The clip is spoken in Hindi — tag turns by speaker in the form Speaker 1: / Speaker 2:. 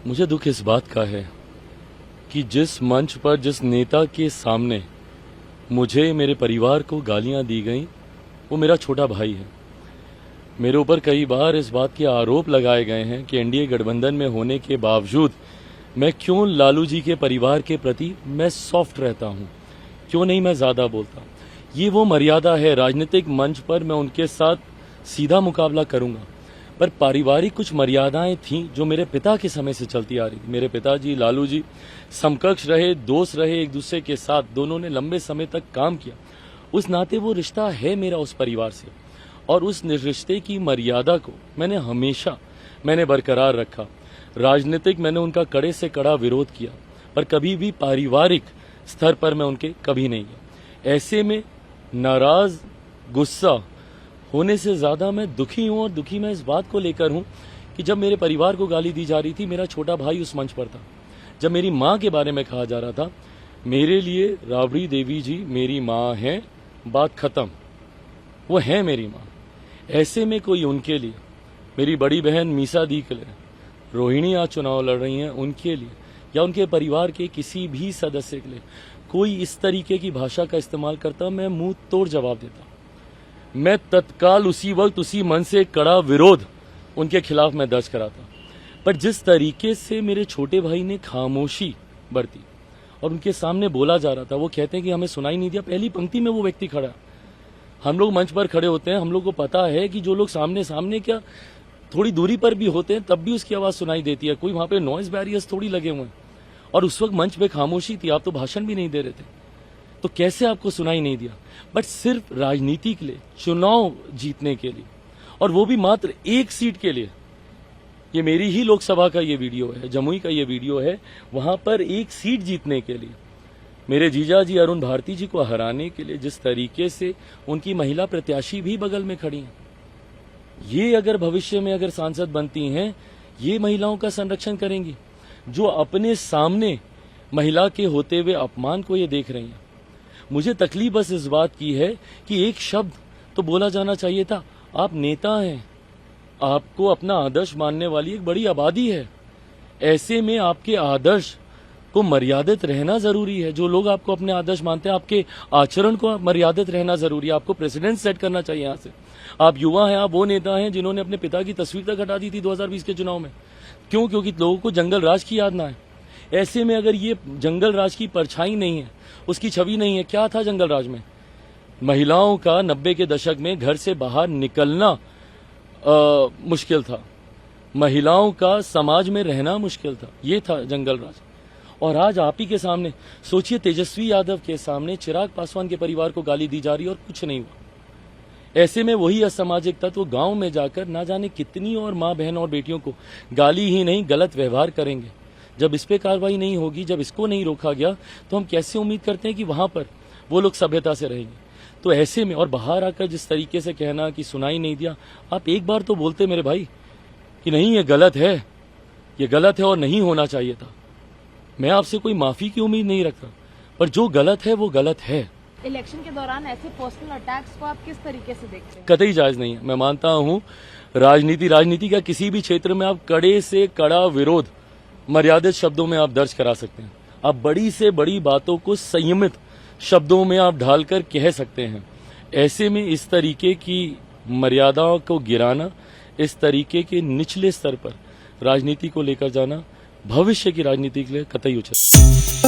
Speaker 1: मुझे दुख इस बात का है कि जिस मंच पर जिस नेता के सामने मुझे मेरे परिवार को गालियां दी गईं वो मेरा छोटा भाई है। मेरे ऊपर कई बार इस बात के आरोप लगाए गए हैं कि एनडीए गठबंधन में होने के बावजूद मैं क्यों लालू जी के परिवार के प्रति मैं सॉफ्ट रहता हूं, क्यों नहीं मैं ज्यादा बोलता। ये वो मर्यादा है, राजनीतिक मंच पर मैं उनके साथ सीधा मुकाबला करूंगा, पर पारिवारिक कुछ मर्यादाएं थीं जो मेरे पिता के समय से चलती आ रही थी। मेरे पिताजी लालू जी समकक्ष रहे, दोस्त रहे एक दूसरे के साथ, दोनों ने लंबे समय तक काम किया। उस नाते वो रिश्ता है मेरा उस परिवार से, और उस रिश्ते की मर्यादा को मैंने बरकरार रखा। राजनीतिक मैंने उनका कड़े से कड़ा विरोध किया, पर कभी भी पारिवारिक स्तर पर मैं उनके कभी नहीं गया। ऐसे में नाराज, गुस्सा होने से ज्यादा मैं दुखी हूं, और दुखी मैं इस बात को लेकर हूं कि जब मेरे परिवार को गाली दी जा रही थी, मेरा छोटा भाई उस मंच पर था। जब मेरी मां के बारे में कहा जा रहा था, मेरे लिए राबड़ी देवी जी मेरी मां है, बात खत्म, वो है मेरी मां। ऐसे में कोई उनके लिए, मेरी बड़ी बहन मीसा दी के लिए, रोहिणी आज चुनाव लड़ रही हैं, उनके लिए या उनके परिवार के किसी भी सदस्य के लिए कोई इस तरीके की भाषा का इस्तेमाल करता, मैं मुंह तोड़ जवाब देता। मैं तत्काल उसी वक्त उसी मन से कड़ा विरोध उनके खिलाफ मैं दर्ज कराता। पर जिस तरीके से मेरे छोटे भाई ने खामोशी बरती और उनके सामने बोला जा रहा था, वो कहते हैं कि हमें सुनाई नहीं दिया। पहली पंक्ति में वो व्यक्ति खड़ा, हम लोग मंच पर खड़े होते हैं, हम लोग को पता है कि जो लोग सामने क्या थोड़ी दूरी पर भी होते हैं तब भी उसकी आवाज सुनाई देती है, कोई वहां पे नॉइज बैरियर्स थोड़ी लगे हुए हैं। और उस वक्त मंच पे खामोशी थी, आप तो भाषण भी नहीं दे रहे थे, तो कैसे आपको सुनाई नहीं दिया। बट सिर्फ राजनीति के लिए, चुनाव जीतने के लिए, और वो भी मात्र एक सीट के लिए। ये मेरी ही लोकसभा का ये वीडियो है, जमुई का ये वीडियो है, वहां पर एक सीट जीतने के लिए मेरे जीजा जी अरुण भारती जी को हराने के लिए जिस तरीके से उनकी महिला प्रत्याशी भी बगल में खड़ी हैं, ये अगर भविष्य में अगर सांसद बनती हैं, ये महिलाओं का संरक्षण करेंगी जो अपने सामने महिला के होते हुए अपमान को ये देख रही हैं। मुझे तकलीफ बस इस बात की है कि एक शब्द तो बोला जाना चाहिए था, आप नेता हैं, आपको अपना आदर्श मानने वाली एक बड़ी आबादी है। ऐसे में आपके आदर्श को मर्यादित रहना जरूरी है। जो लोग आपको अपने आदर्श मानते हैं, आपके आचरण को मर्यादित रहना जरूरी है। आपको प्रेसिडेंट सेट करना चाहिए। यहाँ से आप युवा हैं, आप वो नेता हैं जिन्होंने अपने पिता की तस्वीर तक हटा दी थी 2020 के चुनाव में। क्यों? क्योंकि लोगों को जंगल राज की याद ना है। ऐसे में अगर ये जंगल राज की परछाई नहीं है, उसकी छवि नहीं है, क्या था जंगल राज में? महिलाओं का 90 के दशक में घर से बाहर निकलना मुश्किल था, महिलाओं का समाज में रहना मुश्किल था, ये था जंगल राज। और आज आप ही के सामने सोचिए, तेजस्वी यादव के सामने चिराग पासवान के परिवार को गाली दी जा रही और कुछ नहीं हुआ। ऐसे में वही असामाजिक तत्व गांव में जाकर ना जाने कितनी और मां बहन और बेटियों को गाली ही नहीं गलत व्यवहार करेंगे। जब इस पे कार्रवाई नहीं होगी, जब इसको नहीं रोका गया, तो हम कैसे उम्मीद करते हैं कि वहां पर वो लोग सभ्यता से रहेंगे। तो ऐसे में और बाहर आकर जिस तरीके से कहना कि सुनाई नहीं दिया, आप एक बार तो बोलते मेरे भाई कि नहीं ये गलत है, ये गलत है और नहीं होना चाहिए था। मैं आपसे कोई माफी की उम्मीद नहीं रखता, पर जो गलत है वो गलत है।
Speaker 2: इलेक्शन के दौरान ऐसे पर्सनल अटैक्स को आप किस तरीके से देखते हैं?
Speaker 1: कतई जायज नहीं है। मैं मानता हूं राजनीति का किसी भी क्षेत्र में आप कड़े से कड़ा विरोध मर्यादित शब्दों में आप दर्ज करा सकते हैं। आप बड़ी से बड़ी बातों को संयमित शब्दों में आप ढालकर कह सकते हैं। ऐसे में इस तरीके की मर्यादाओं को गिराना, इस तरीके के निचले स्तर पर राजनीति को लेकर जाना भविष्य की राजनीति के लिए कतई उचित।